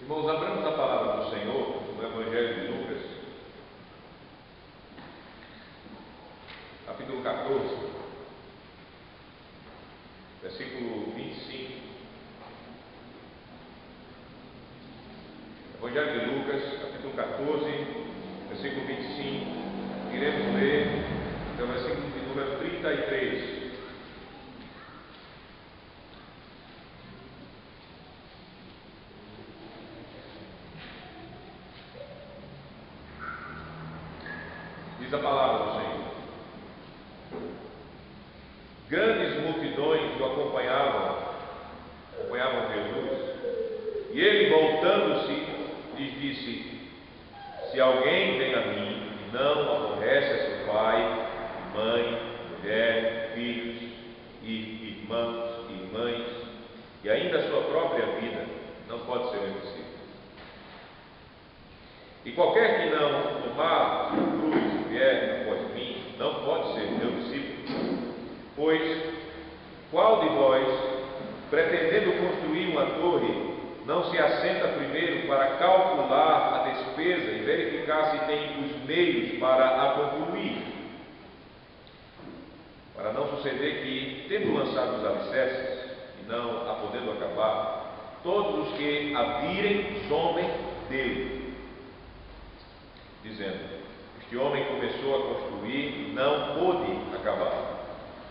Irmãos, abramos a palavra do Senhor no Evangelho de Lucas, capítulo 14, versículo 25. Evangelho de Lucas, capítulo 14, versículo 25. Iremos ler até o versículo de número 33. Diz a palavra do Senhor: grandes multidões o acompanhavam Jesus, e ele, voltando-se, lhes disse: se alguém vem a mim e não aborrece a seu pai, mãe, mulher, filhos, e irmãos e irmãs, e ainda a sua própria vida, não pode ser meu discípulo. E qualquer que não tomar sua cruz e vier após mim, não pode ser meu discípulo. Pois qual de vós, pretendendo construir uma torre, não se assenta primeiro para calcular a despesa e verificar se tem os meios para a concluir? Para não suceder que, tendo lançado os alicerces e não a podendo acabar, todos os que a virem zombem dele, dizendo: este homem começou a construir e não pôde acabar.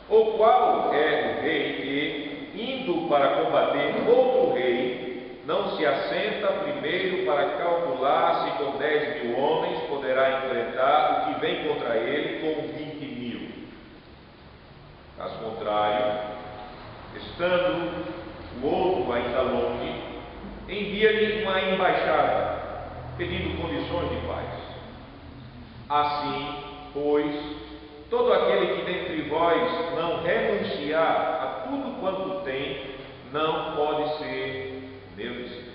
Ou qual é o rei que, indo para combater outro rei, não se assenta primeiro para calcular se com 10.000 homens poderá enfrentar o que vem contra ele com 20.000? Caso contrário, estando o outro ainda longe, envia-lhe uma embaixada, pedindo condições de paz. Assim, pois, todo aquele que dentre vós não renunciar a tudo quanto tem, não pode ser meu discípulo.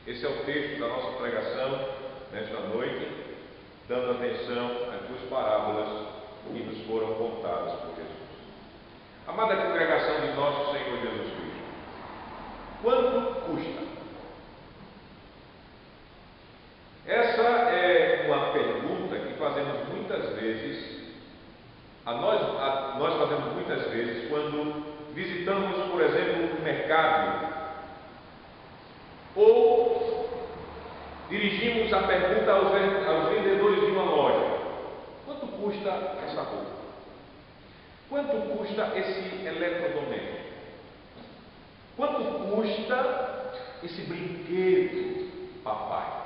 Esse é o texto da nossa pregação nesta noite, dando atenção às duas parábolas que nos foram contadas por Jesus. Amada congregação de nosso Senhor Jesus Cristo, quanto custa? Essa é uma pergunta que fazemos muitas vezes, nós fazemos muitas vezes quando visitamos, por exemplo, um mercado, ou dirigimos a pergunta aos vendedores de uma loja: quanto custa essa roupa? Quanto custa esse eletrodoméstico? Quanto custa esse brinquedo, papai?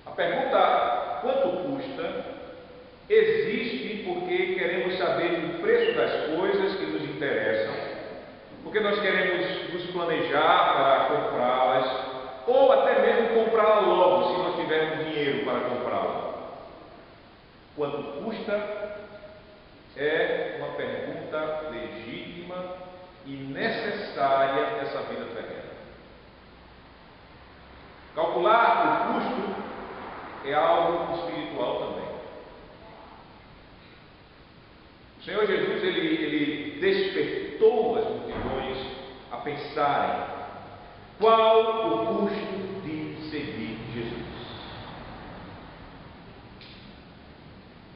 A pergunta quanto custa existe porque queremos saber o preço das coisas que nos interessam, porque nós queremos nos planejar para comprá-las, ou até mesmo comprá-la logo, se nós tivermos dinheiro para comprá-la. Quanto custa é uma pergunta legítima e necessária dessa vida terrena. Calcular o custo é algo espiritual também. O Senhor Jesus, ele despertou as multidões a pensarem: qual o custo de seguir Jesus?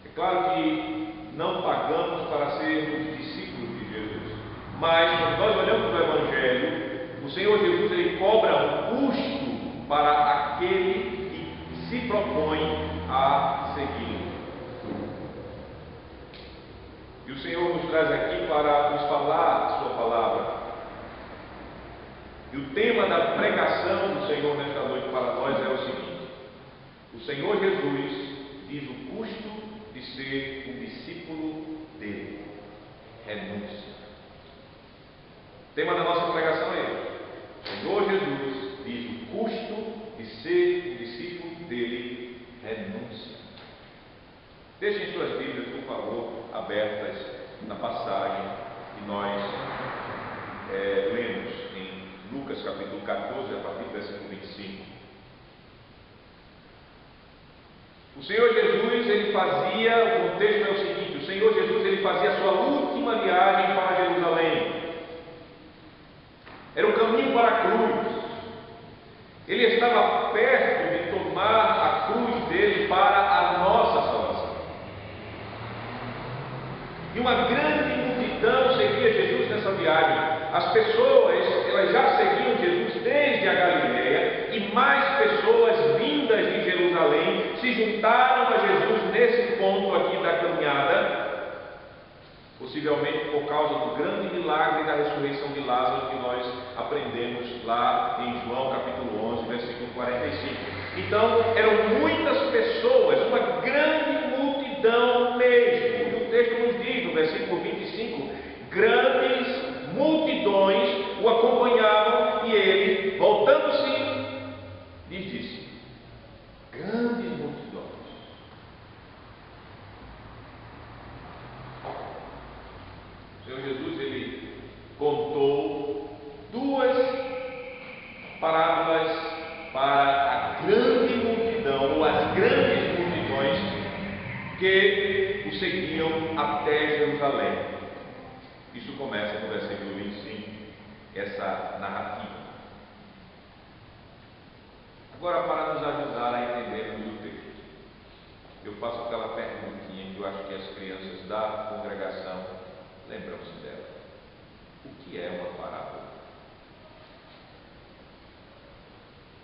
É claro que não pagamos para sermos discípulos de Jesus, mas quando nós olhamos para o Evangelho, o Senhor Jesus, ele cobra um custo para aquele que se propõe a segui-lo. E o Senhor nos traz aqui para nos falar a sua palavra. E o tema da pregação do Senhor nesta noite para nós é o seguinte: o Senhor Jesus diz o custo de ser um discípulo dele: renúncia. O tema da nossa pregação é esse: o Senhor Jesus diz o custo de ser um discípulo dele: renúncia. Deixem suas Bíblias, por favor, abertas na passagem que nós lemos em Lucas capítulo 14, a partir do versículo 25. O Senhor Jesus, ele fazia, o contexto é o seguinte: o Senhor Jesus, ele fazia a sua última viagem para Jerusalém. Era um caminho uma grande multidão seguia Jesus nessa viagem. As pessoas, elas já seguiam Jesus desde a Galileia, e mais pessoas vindas de Jerusalém se juntaram a Jesus nesse ponto aqui da caminhada, possivelmente por causa do grande milagre da ressurreição de Lázaro que nós aprendemos lá em João capítulo 11, versículo 45. Então, eram muitas pessoas, uma grande multidão mesmo. E o texto nos diz, no versículo 25, grandes multidões o acompanhavam, e ele, voltando-se, lhes disse: grandes multidões. O Senhor Jesus, ele contou duas parábolas para a grande multidão, ou as grandes multidões que o seguiam até Jerusalém. Isso começa no versículo 25, essa narrativa. Agora, para nos ajudar a entendermos o texto, eu faço aquela perguntinha que eu acho que as crianças da congregação lembram-se dela. O que é uma parábola?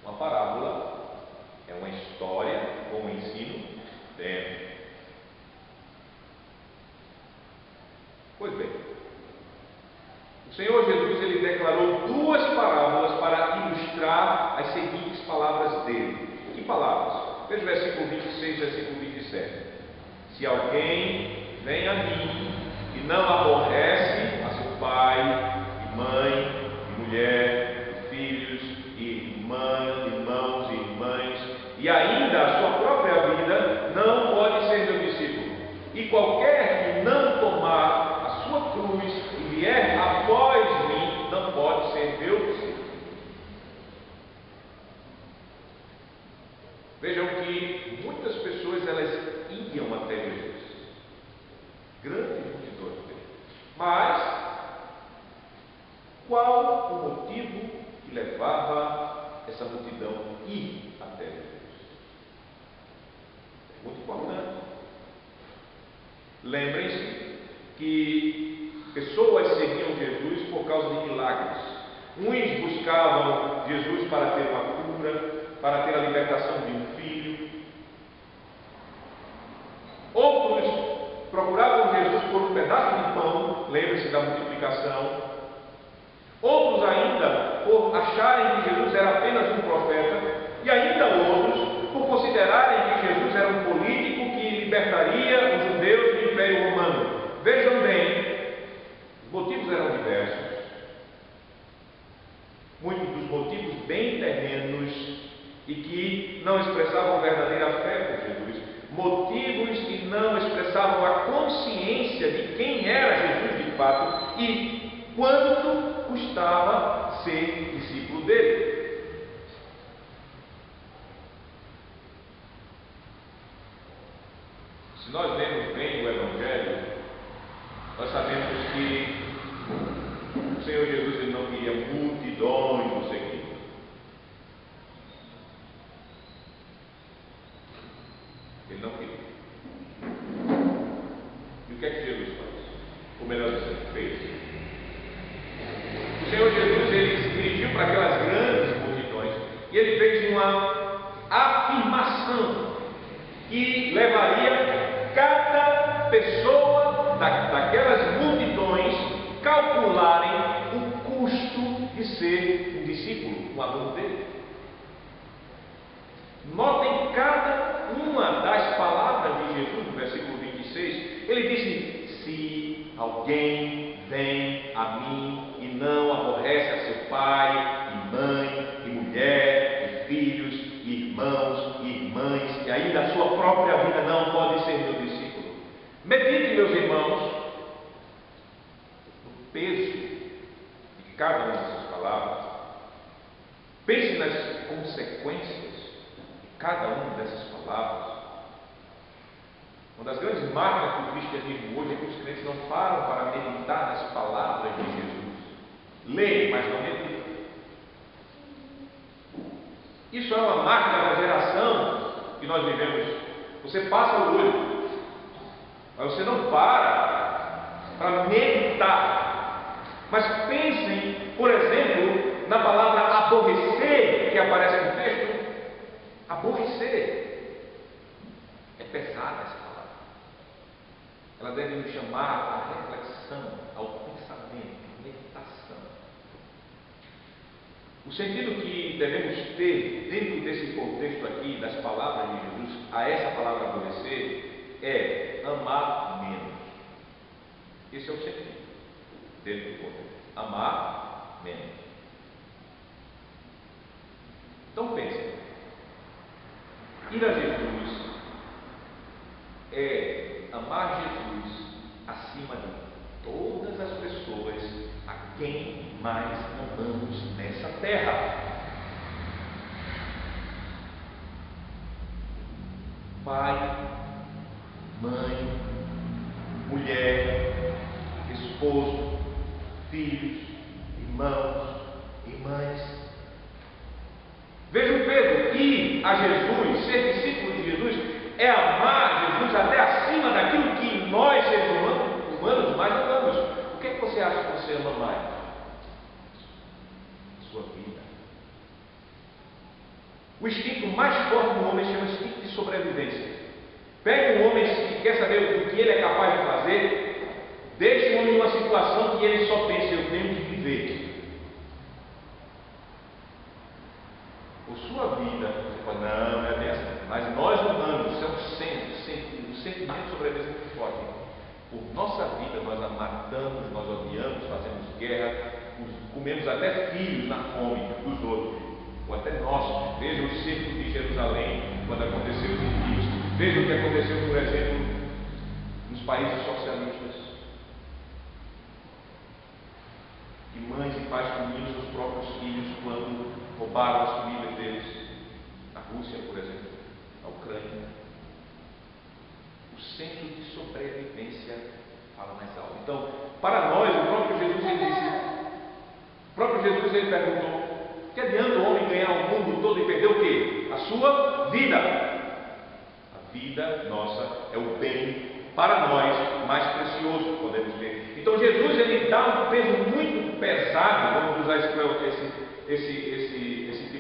Uma parábola é uma história com um ensino dentro. Pois bem, o Senhor Jesus, ele declarou duas parábolas para ilustrar as seguintes palavras dele. Que palavras? Veja o versículo 26 e versículo 27. Se alguém vem a mim e não aborrece a seu pai, e mãe, e mulher, e filhos, e irmãos e irmãs, e ainda a sua própria vida, não pode ser meu discípulo. E qualquer que não tomar a sua cruz e vier após mim, não pode ser meu discípulo. Vejam que muitas pessoas, elas iam até Jesus, grandes multidões dele. Mas qual o motivo que levava essa multidão a ir até Jesus? É muito importante. Lembrem-se que pessoas seguiam Jesus por causa de milagres. Uns buscavam Jesus para ter uma cura, para ter a libertação de um filho. Outros procuravam Jesus por um pedaço de pão, lembre-se da multiplicação. Outros ainda por acharem que Jesus era apenas um profeta, e ainda outros por considerarem que Jesus era um político que libertaria os judeus do Império Romano. Vejam bem, os motivos eram diversos. Muitos dos motivos bem terrenos e que não expressavam verdadeira fé por Jesus. Motivos que não expressavam a consciência de quem era Jesus de fato e quanto custava ser discípulo dele. Se nós lemos bem o Evangelho, nós sabemos que o Senhor Jesus, ele não queria multidões no seguidores. Ele não queria. E o que é que Jesus faz? Ou melhor dizendo, fez. O Senhor Jesus, ele se dirigiu para aquelas grandes multidões e ele fez uma afirmação que levaria cada pessoa daquelas multidões calcularem o custo de ser um discípulo, um aluno dele. Notem cada uma das palavras de Jesus no versículo 26. Ele disse: se alguém vem a mim e não aborrece a seu pai, e mãe, e mulher, e filhos, e irmãos, e irmãs, e ainda a sua própria vida, não pode ser meu discípulo. Medite, meus irmãos, no peso de cada uma dessas palavras. Pense nas consequências de cada uma dessas palavras. Uma das grandes marcas do cristianismo hoje é que os crentes não param para meditar nas palavras de Jesus. Leem, mas não meditam. Isso é uma marca da geração que nós vivemos. Você passa o olho, mas você não para Mas pensem, por exemplo, na palavra aborrecer, que aparece no texto. Aborrecer. É pesada essa palavra. Ela deve nos chamar à reflexão, ao pensamento, à meditação. O sentido que devemos ter dentro desse contexto aqui, das palavras de Jesus, a essa palavra aborrecer, é amar menos. Esse é o sentido dentro do contexto. Amar menos. Então pense, ir a Jesus é amar Jesus acima de todas as pessoas a quem mais amamos nessa terra. Pai, mãe, mulher, esposo, filhos, irmãos, irmãs. Vejam Pedro, ir a Jesus, ser discípulo de Jesus, é amar Jesus até acima daquilo que nós, seres humanos, mais amamos. O que é que você acha que você ama mais? A sua vida. O instinto mais forte do homem chama instinto de sobrevivência. Pegue um homem que quer saber o que ele é capaz de fazer, deixe o homem em uma situação que ele só pensa: eu tenho que viver. Por sua vida, você fala: não, é bem assim. Mas nós humanos, isso é um sentimento de sobrevivência muito forte. Por nossa vida, nós a matamos, nós odiamos, fazemos guerra, comemos até filhos na fome dos outros, ou até nós. Veja o cerco de Jerusalém, quando aconteceu os inimigos. Veja o que aconteceu, por exemplo, nos países socialistas. Que mães e pais comiam seus próprios filhos quando roubaram as comidas deles. Na Rússia, por exemplo, na Ucrânia. O senso de sobrevivência fala mais alto. Então, para nós, o próprio Jesus ele disse, o próprio Jesus ele perguntou: que adianta o homem ganhar o mundo todo e perder o quê? A sua vida. A vida nossa é o bem para nós mais precioso que podemos ter. Então Jesus ele dá um peso muito pesado, vamos usar esse tipo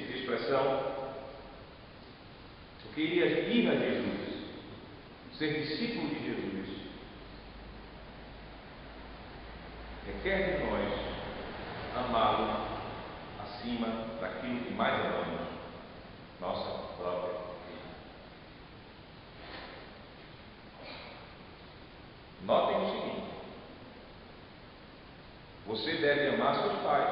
de expressão. Eu queria ir a Jesus, ser discípulo de Jesus, requer de nós amá-lo acima daquilo que mais amamos, nossa própria vida. Notem o seguinte: você deve amar seus pais,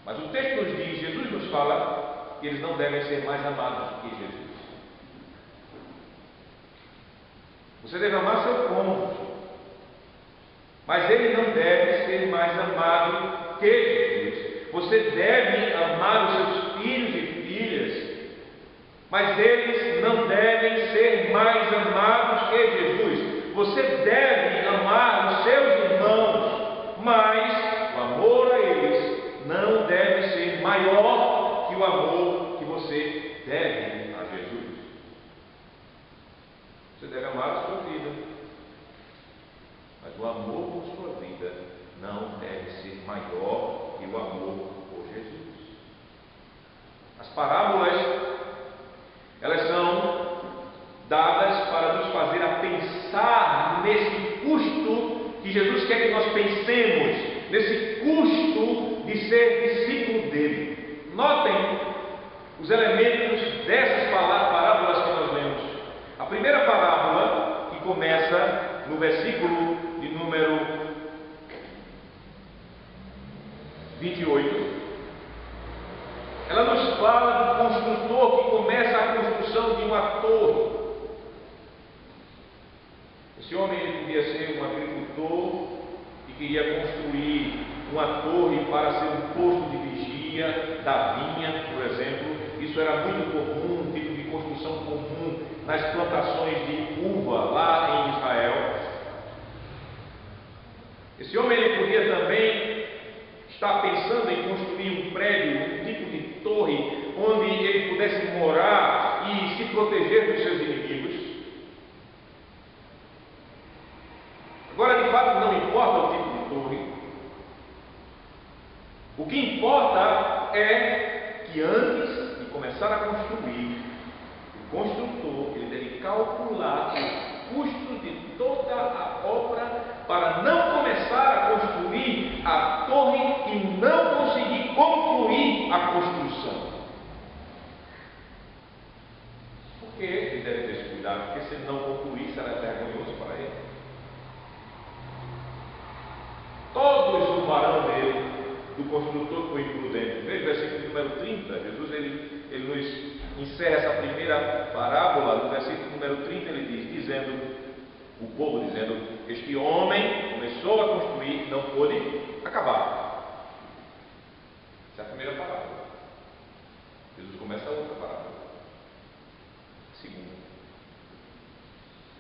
mas o texto nos diz, Jesus nos fala, que eles não devem ser mais amados do que Jesus. Você deve amar seu cônjuge, mas ele não deve ser mais amado que Jesus. Você deve amar os seus filhos e filhas, mas eles não devem ser mais amados que Jesus. Você deve amar os seus irmãos, mas o amor a eles não deve ser maior que o amor que você deve a Jesus. Você deve amar a sua vida, mas o amor por sua vida não deve ser maior que o amor por Jesus. As parábolas, elas são dadas para nos fazer a pensar nesse custo que Jesus quer que nós pensemos, nesse custo de ser discípulo dele. Notem os elementos dessas parábolas que nós lemos. A primeira parábola, que começa no versículo de número 28, ela nos fala do construtor que começa a construção de uma torre. Esse homem ele podia ser um agricultor e queria construir uma torre para ser um posto de vigia da vinha, por exemplo. Isso era muito comum, um tipo de construção comum nas plantações de uva lá em Israel. Esse homem ele podia também estar pensando em construir um prédio, um tipo de torre, onde ele pudesse morar e se proteger dos seus inimigos. Agora, de fato, não importa o tipo de torre, O que importa é que antes de começar a construir, o construtor ele deve calcular o custo de toda a obra para não começar a construir a torre e não conseguir concluir a construção. Porque ele deve ter esse cuidado, porque se ele não concluir será vergonhoso para ele. Todos zombarão dele, do construtor que foi imprudente. Veja o versículo número 30. Jesus ele nos encerra essa primeira parábola. No versículo número 30 ele diz, o povo dizendo, este homem começou a construir e não pôde acabar. Essa é a primeira parábola. Jesus começa a outra parábola. Segunda.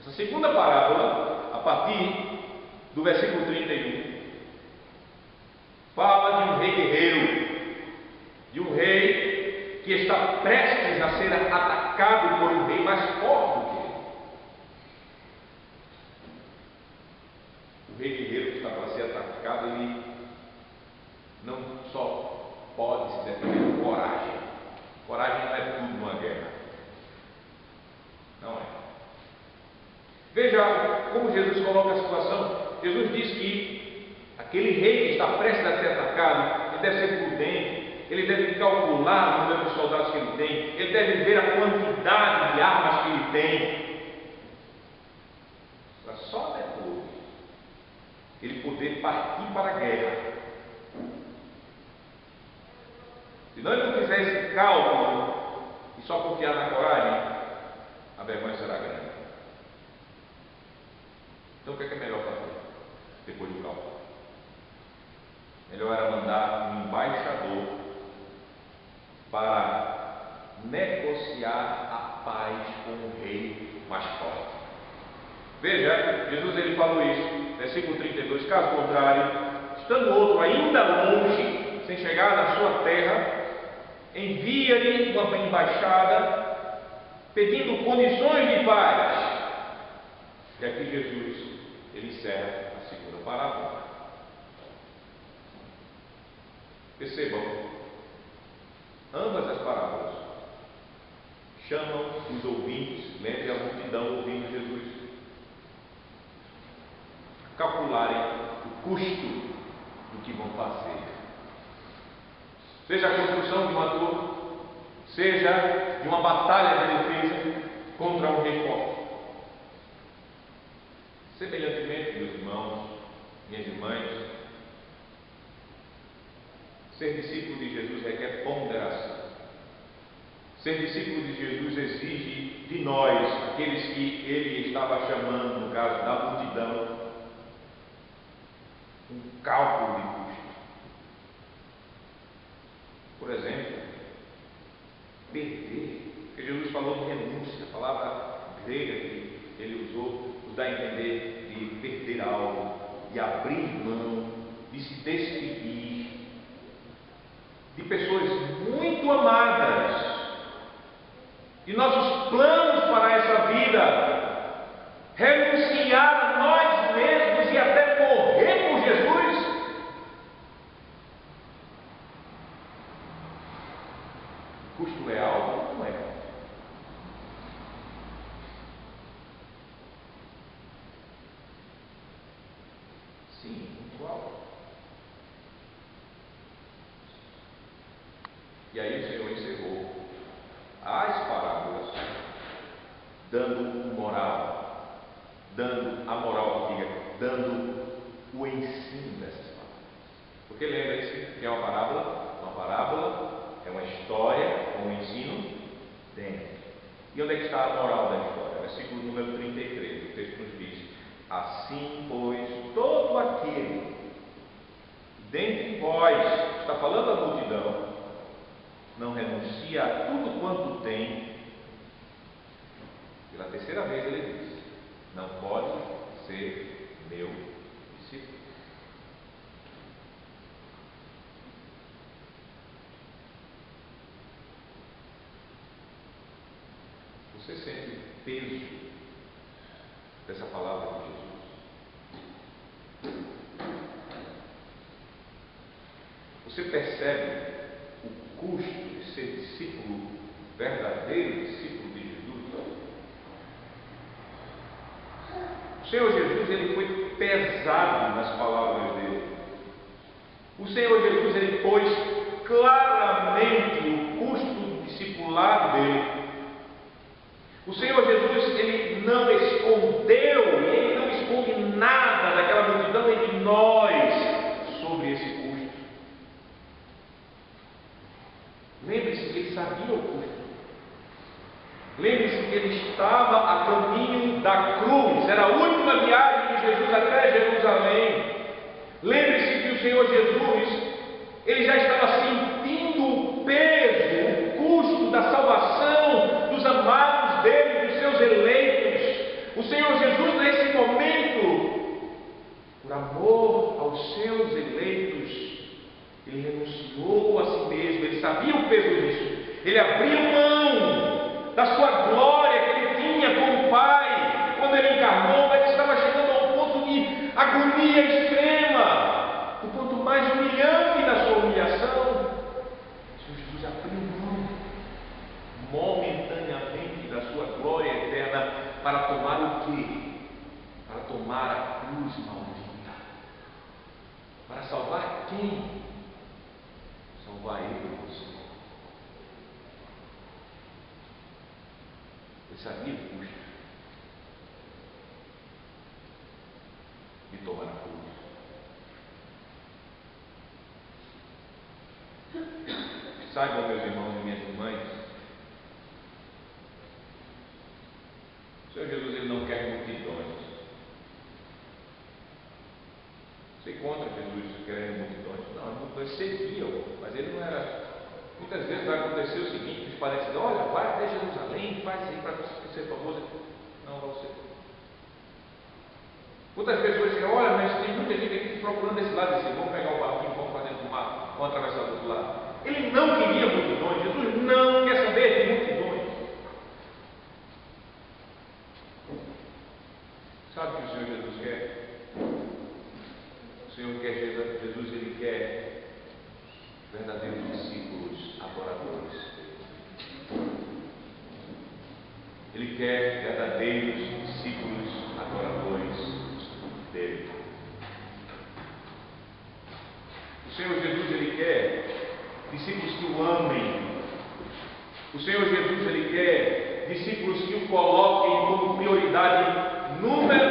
Essa segunda parábola, a partir do versículo 31, fala de um rei guerreiro, de um rei que está prestes a ser atacado por um rei mais forte do que ele. O rei guerreiro que está para ser atacado, ele não só pode se defender com coragem. Coragem não é tudo numa guerra. Não é. Veja como Jesus coloca a situação. Jesus diz que aquele rei que está prestes a ser atacado, ele deve ser prudente, ele deve calcular o número de soldados que ele tem, ele deve ver a quantidade de armas que ele tem, para só depois ele poder partir para a guerra. Se não ele não fizer esse cálculo e só confiar na coragem, a vergonha será grande. Então o que é melhor fazer depois do cálculo? Melhor era mandar um embaixador para negociar a paz com o rei mais forte. Veja, Jesus ele falou isso, versículo 32, caso contrário, estando outro ainda longe, sem chegar na sua terra, envia-lhe uma embaixada pedindo condições de paz. E aqui Jesus ele encerra a segunda parábola. Percebam, ambas as parábolas chamam os ouvintes, lembre a multidão ouvindo Jesus, a calcularem o custo do que vão fazer. Seja a construção de uma torre, seja de uma batalha de defesa contra um rei forte. Semelhantemente, meus irmãos, minhas irmãs, ser discípulo de Jesus requer ponderação. Ser discípulo de Jesus exige de nós, aqueles que ele estava chamando, no caso da multidão, um cálculo de custo. Por exemplo, perder, porque Jesus falou de renúncia, a palavra grega que ele usou nos dá a entender de perder algo, de abrir mão, de se despedir de pessoas muito amadas, de nossos planos para essa vida, renunciar a nós mesmos e até morrer por Jesus. O custo é alto ou não é? Sim, muito alto. E aí o Senhor encerrou as parábolas dando moral, dando a moral, dando o ensino dessas parábolas. Porque lembre-se que é uma parábola? Uma parábola é uma história com um ensino dentro. E onde é que está a moral da história? Versículo número 33, o texto nos diz: assim, pois, todo aquele dentre vós, está falando a multidão, não renuncia a tudo quanto tem. Pela terceira vez ele diz: não pode ser meu discípulo. Você sente o peso dessa palavra de Jesus? Você percebe o custo de ser discípulo, verdadeiro discípulo de Jesus? O Senhor Jesus, ele foi pesado nas palavras dele. O Senhor Jesus, ele pôs claramente o custo do discipulado dele. O Senhor Jesus, ele não escondeu, e ele não esconde nada daquela multidão e de nós sobre esse custo. Lembre-se que ele sabia o custo. Lembre-se que ele estava a caminho da cruz. Era a última viagem de Jesus até Jerusalém. Lembre-se que o Senhor Jesus, ele já estava sentindo o peso, o custo da salvação dos amados dele, dos seus eleitos. O Senhor Jesus, nesse momento, por amor aos seus eleitos, ele renunciou a si mesmo. Ele sabia o peso disso. Ele abriu mão da sua glória que ele tinha com o Pai quando ele encarnou, mas estava chegando a um ponto de agonia extrema, o ponto mais humilhante da sua humilhação. O Senhor Jesus abriu mão momentaneamente da sua glória eterna para tomar o quê? Para tomar a cruz maldita. Para salvar quem? Salvar ele e você. Ele sabia o custo de tomar a cruz. Saibam, meus irmãos e minhas irmãs, o Senhor Jesus, ele não quer multidões. Você encontra Jesus querendo multidões? Não, as multidões seguiam, mas ele não era. Muitas vezes vai acontecer o seguinte: os parentes dizem, olha, vai até Jerusalém, faz isso aí para você ser famoso. Não, não sei. Outras pessoas dizem, olha, mas tem muita gente aqui procurando esse lado, assim, vamos pegar o barquinho, vamos para dentro do mar, vamos atravessar do outro lado. Ele não queria multidões. Jesus não quer saber de multidões. Sabe o que o Senhor Jesus quer? O Senhor quer, Jesus, ele quer verdadeiros discípulos adoradores. Ele quer verdadeiros discípulos adoradores dele. O Senhor Jesus, ele quer discípulos que o amem. O Senhor Jesus, ele quer discípulos que o coloquem como prioridade número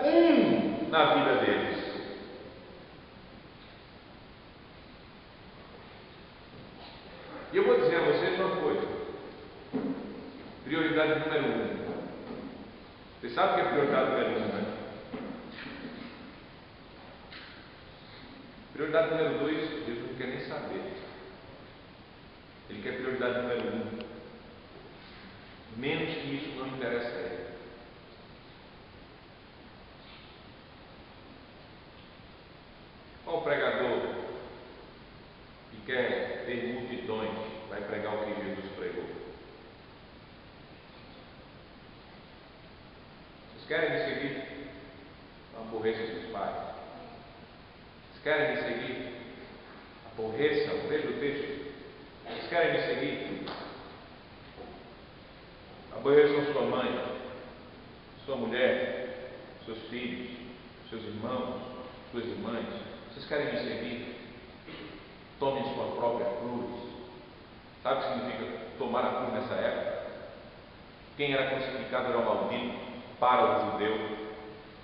1 na vida deles. E eu vou dizer a vocês uma coisa. Prioridade número 1. Você sabe o que é prioridade número 1, né? Prioridade número 2, Deus não quer nem saber. Ele quer prioridade número 1. Menos que isso não interessa a ele. Qual pregador que quer ter multidões vai pregar o que Jesus pregou? Vocês querem me seguir? Não aborreçam seus pais. Vocês querem me seguir? Aborreçam, veja o texto. Vocês querem me seguir? Aborreçam sua mãe, sua mulher, seus filhos, seus irmãos, suas irmãs. Vocês querem me seguir? Tomem sua própria cruz. Sabe o que significa tomar a cruz nessa época? Quem era crucificado era o maldito para o judeu.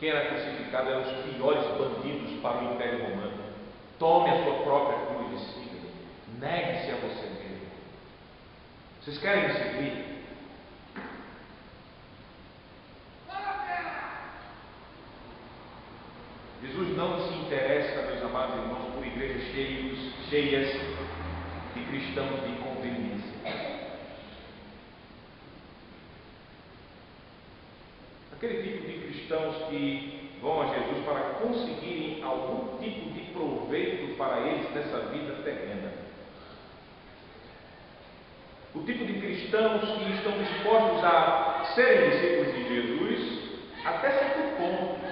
Quem era crucificado eram os piores bandidos para o Império Romano. Tome a sua própria cruz e siga-me. Negue-se a você mesmo. Vocês querem me seguir? Jesus não se interessa, meus amados irmãos, por igrejas cheias de cristãos de conveniência. Aquele tipo de cristãos que vão a Jesus para conseguirem algum tipo de proveito para eles nessa vida terrena. O tipo de cristãos que estão dispostos a serem discípulos de Jesus até certo ponto.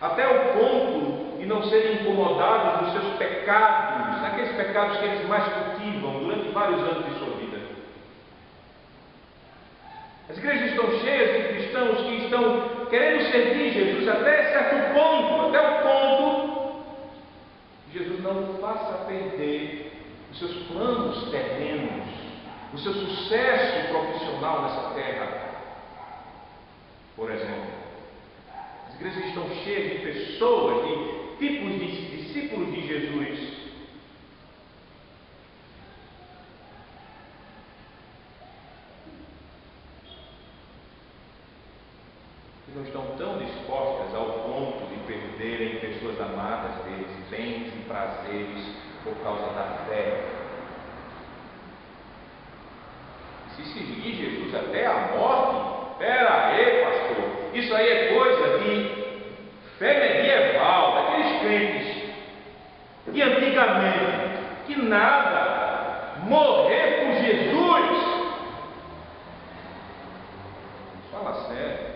Até o ponto de não serem incomodados nos seus pecados, naqueles pecados que eles mais cultivam durante vários anos de sua vida. As igrejas estão cheias de cristãos que estão querendo servir Jesus até certo ponto, até o ponto que Jesus não faça perder os seus planos terrenos, o seu sucesso profissional nessa terra. Por exemplo, as igrejas estão cheias de pessoas, de tipos de discípulos de Jesus, que não estão tão dispostas ao ponto de perderem pessoas amadas deles, bens e prazeres por causa da fé. Se seguir Jesus até a morte, espera aí, pastor, isso aí é coisa de fé medieval, daqueles crentes de antigamente, que nada, morrer por Jesus. Fala sério.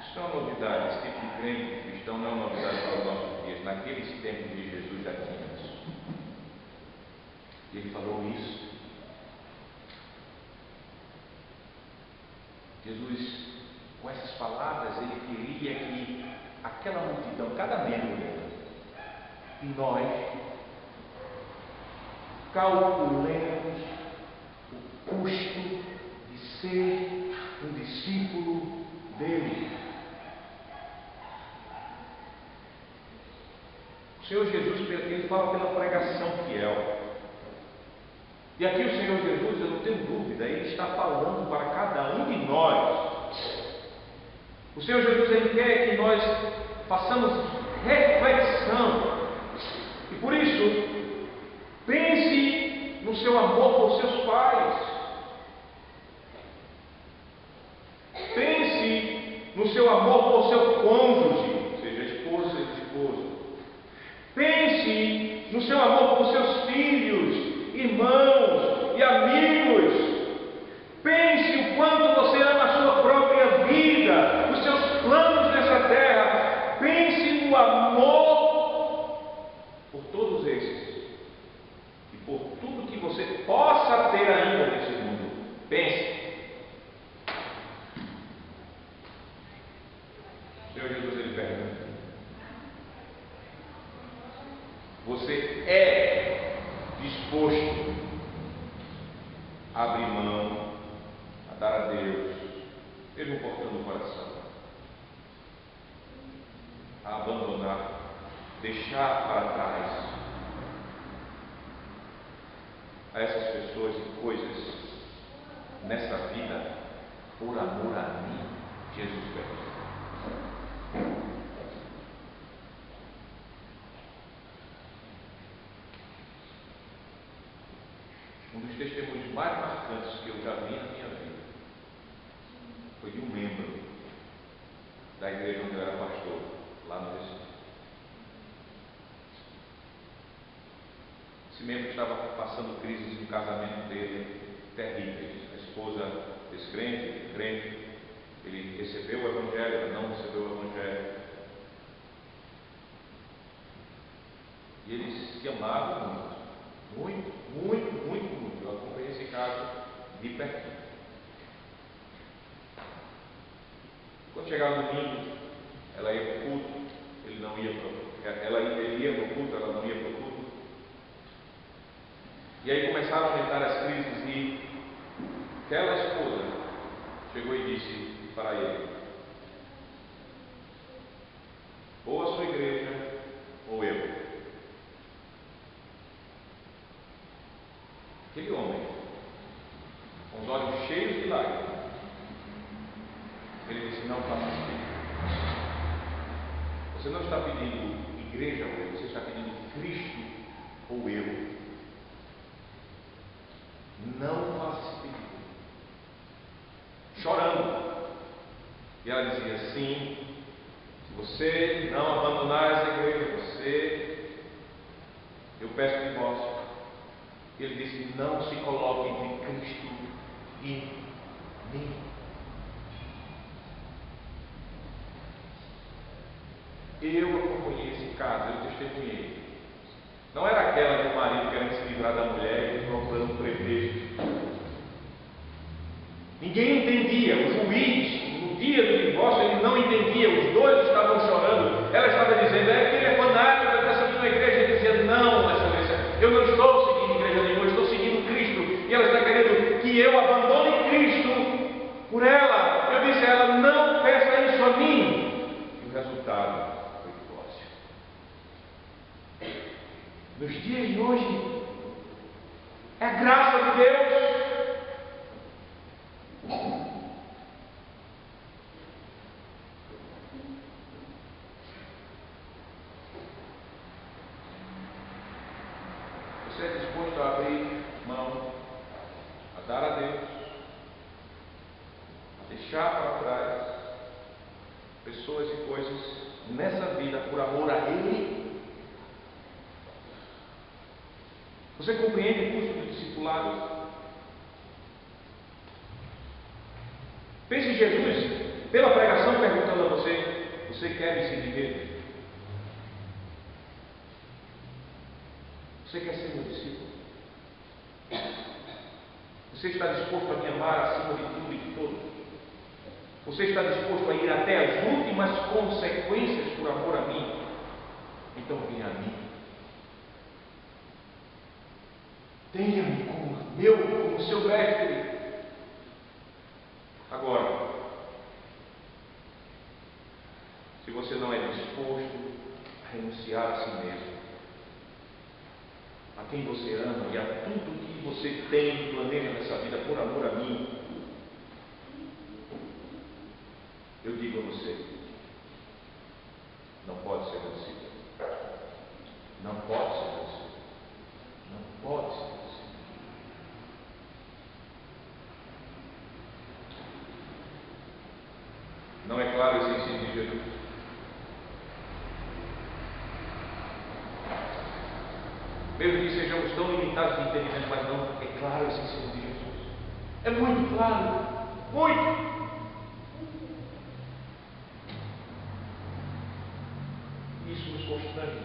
Isso é uma novidade, esse tipo de crente cristão não é uma novidade para os nossos dias. Naqueles tempos de Jesus já tinha isso. E ele falou isso. Jesus, com essas palavras, ele queria que aquela multidão, cada membro dela, e nós calculemos o custo de ser um discípulo dele. O Senhor Jesus, ele fala pela pregação fiel. E aqui o Senhor Jesus, eu não tenho dúvida, ele está falando para cada um de nós. O Senhor Jesus, ele quer que nós façamos reflexão. E por isso, pense no seu amor por seus pais. Pense no seu amor por seu cônjuge, seja esposa e esposo. Pense no seu amor por seus filhos, irmãos e amigos. Pense o quanto você ama a sua própria vida, os seus planos nessa terra. Pense no amor por todos esses e por tudo que você possa ter ainda nesse mundo. Pense. O Senhor Jesus, ele pergunta: você é disposto a abrir mão, a dar a Deus, mesmo cortando o coração, a abandonar, deixar para trás a essas pessoas e coisas nessa vida por amor a mim? Jesus pergunta. Um dos testemunhos mais marcantes que eu já vi na minha vida foi de um membro da igreja onde eu era pastor, lá no Recife. Esse membro estava passando crises no casamento dele terríveis. A esposa descrente, crente, ele recebeu o evangelho, ela não recebeu o evangelho. E eles se amavam muito. Muito. Eu acompanhei esse caso de pertinho. Quando chegava no domingo, ela ia para o culto, ele não ia para ele ia para o culto, ela não ia para o culto. E aí começaram a aumentar as crises e aquela esposa chegou e disse para ele: ou a sua igreja, ou eu. Aquele homem, com os olhos cheios de lágrimas, ele disse: não faça isso. Você não está pedindo igreja ou eu, você está pedindo Cristo ou eu. Não faça esse pedido. Chorando. E ela dizia: sim, se você não abandonar essa igreja, eu peço divórcio. Ele disse: não se coloque entre Cristo e mim. Eu acompanhei esse caso, eu testemunhei. Não era aquela de um marido querendo se livrar da mulher e procurando um pretexto. Ninguém entendia. O juiz, no dia do divórcio, ele não entendia. Os dois estavam chorando. Ela estava dizendo: é que ele é fanático, ele está seguindo a igreja. Ele dizia: não, excelência, eu não estou seguindo igreja nenhuma, eu estou seguindo Cristo. E ela está querendo que eu abandone Cristo por ela. Eu disse a ela: não peça isso a mim. E o resultado foi divórcio. Nos dias de hoje, é a graça de Deus. Você é disposto a abrir mão, a dar a Deus, a deixar para trás pessoas e coisas nessa vida por amor a Ele? Você compreende o custo do discipulado? Pense em Jesus, pela pregação, perguntando a você: você quer me seguir dele? Você quer ser meu discípulo? Você está disposto a me amar acima de tudo e de todos? Você está disposto a ir até as últimas consequências por amor a mim? Então venha a mim. Tenha-me como seu mestre. Agora, se você não é disposto a renunciar a si mesmo, a quem você ama e a tudo que você tem e planeja nessa vida por amor a mim, eu digo a você: não pode ser meu discípulo. Não pode ser meu discípulo. Não pode ser meu discípulo. Não é claro esse ensino de Jesus? Mesmo que sejamos tão limitados de entendimento, mas não é claro esse ensino de Jesus. É muito claro. Muito. Isso nos constrange.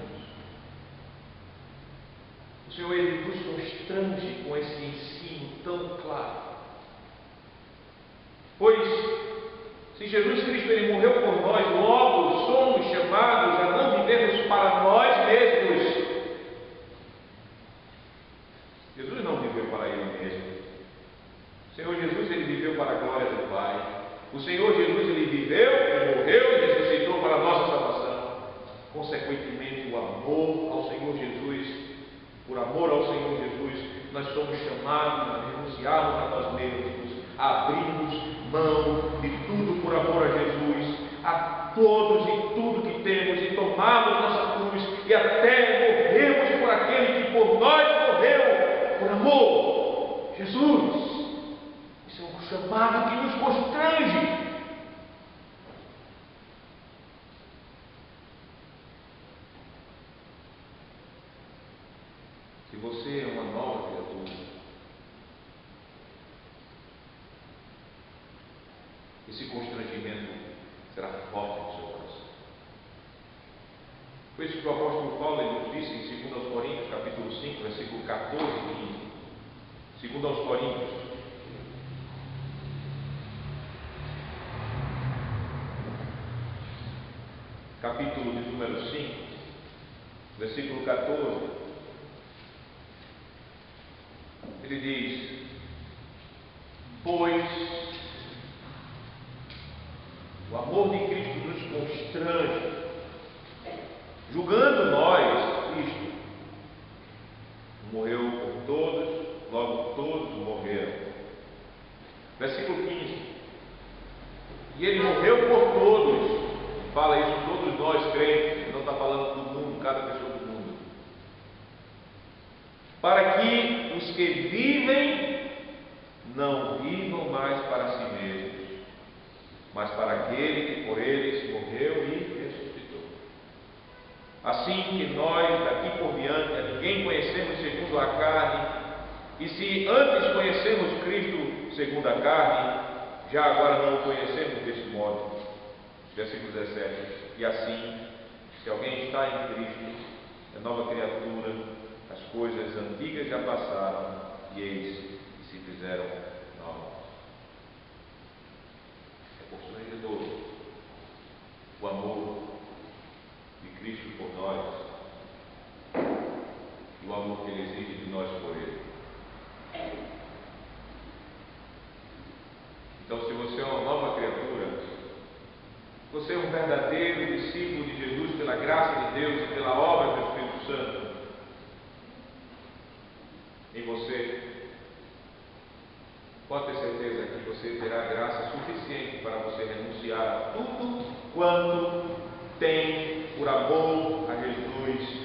O Senhor, Ele nos constrange com esse ensino tão claro. Pois, se Jesus Cristo Ele morreu por nós, logo somos chamados a não vivermos para nós mesmos. Jesus não viveu para Ele mesmo. O Senhor Jesus Ele viveu para a glória do Pai. O Senhor Jesus Ele viveu, Ele morreu e ressuscitou para a nossa salvação. Consequentemente, o amor ao Senhor Jesus, por amor ao Senhor Jesus, nós somos chamados a renunciarmos a nós mesmos, a abrirmos mão de tudo por amor a Jesus, a todos e tudo que temos, e tomarmos nossa cruz e até morrermos por aquele que por nós morreu, por amor, Jesus. Isso é um chamado que nos constrange. Se você é uma nova criatura, esse constrangimento será forte no seu coração. Foi isso que o apóstolo Paulo ele nos disse em 2 Coríntios, capítulo 5, versículo 14 e 15. 2 Coríntios, capítulo de número 5, versículo 14. Ele diz: pois o amor de Cristo nos constrange, julgando nós Cristo morreu por todos, logo todos morreram. Versículo 15: e Ele morreu por todos. Fala isso, todos nós crentes, não está falando do mundo, cada pessoa do mundo, para que os que vivem não vivam mais para si mesmos, mas para aquele que por eles morreu e ressuscitou. Assim que nós daqui por diante a ninguém conhecemos segundo a carne, e se antes conhecemos Cristo segundo a carne, já agora não o conhecemos deste modo. Versículo 17: e assim Se alguém está em Cristo, é nova criatura, as coisas antigas já passaram e eis que se fizeram novas. É constrangedor o amor de Cristo por nós e o amor que Ele exige de nós por Ele. Então, se você é uma nova criatura, você é um verdadeiro discípulo de Jesus pela graça de Deus e pela obra do Espírito Santo em você, pode ter certeza que você terá graça suficiente para você renunciar a tudo quanto tem por amor a Jesus.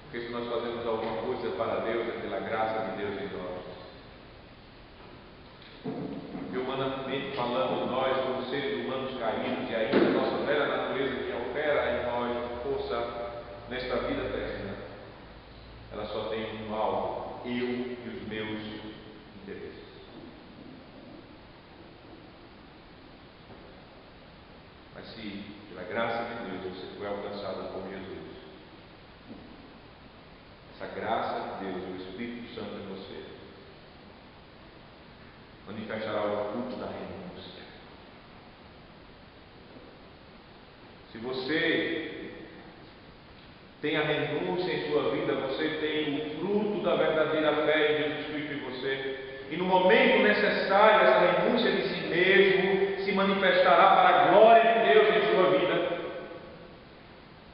Porque se nós fazemos alguma coisa para Deus, é pela graça de Deus em nós. Porque humanamente falando, nós como seres humanos caídos, e ainda a nossa velha natureza que opera em nós força nesta vida terrena, ela só tem um alvo: eu e os meus interesses. Mas se pela graça de Deus você foi alcançado por Jesus, essa graça de Deus, o Espírito Santo em você, manifestará o culto da renúncia. Se você tem a renúncia em sua vida, você tem o fruto da verdadeira fé em Jesus Cristo em você. E no momento necessário, essa renúncia de si mesmo se manifestará para a glória de Deus em sua vida.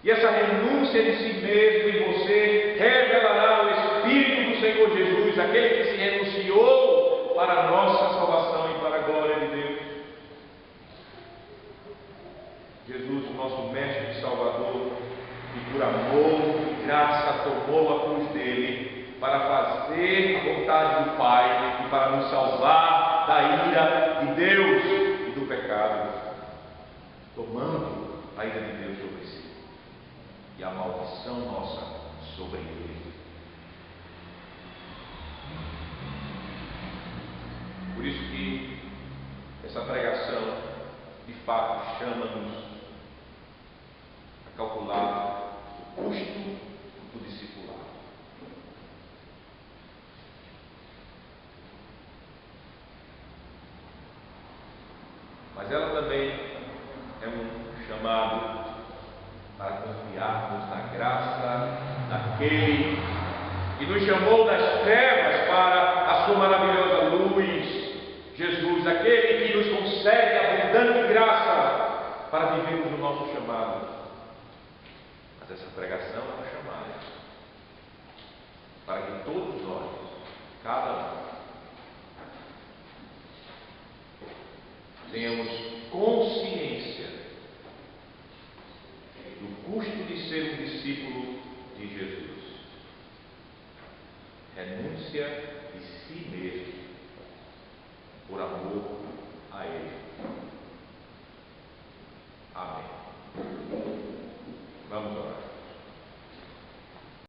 E essa renúncia de si mesmo em você revelará o Espírito do Senhor Jesus, aquele que se renunciou para a nossa salvação e para a glória de Deus. Jesus, o nosso Mestre e Salvador, que por amor e graça tomou a cruz dele para fazer a vontade do Pai e para nos salvar da ira de Deus e do pecado, tomando a ira de Deus sobre si e a maldição nossa sobre ele. Por isso que essa pregação, de fato, chama-nos a calcular o custo do discipulado. Mas ela também é um chamado para confiarmos na graça daquele que nos chamou das trevas para a sua maravilhosa luz, Jesus, aquele que nos concede abundante graça para vivermos o nosso chamado. Mas essa pregação é uma chamada para que todos nós, cada um, tenhamos consciência do custo de ser um discípulo de Jesus. Renúncia de si mesmo por amor a Ele. Amém.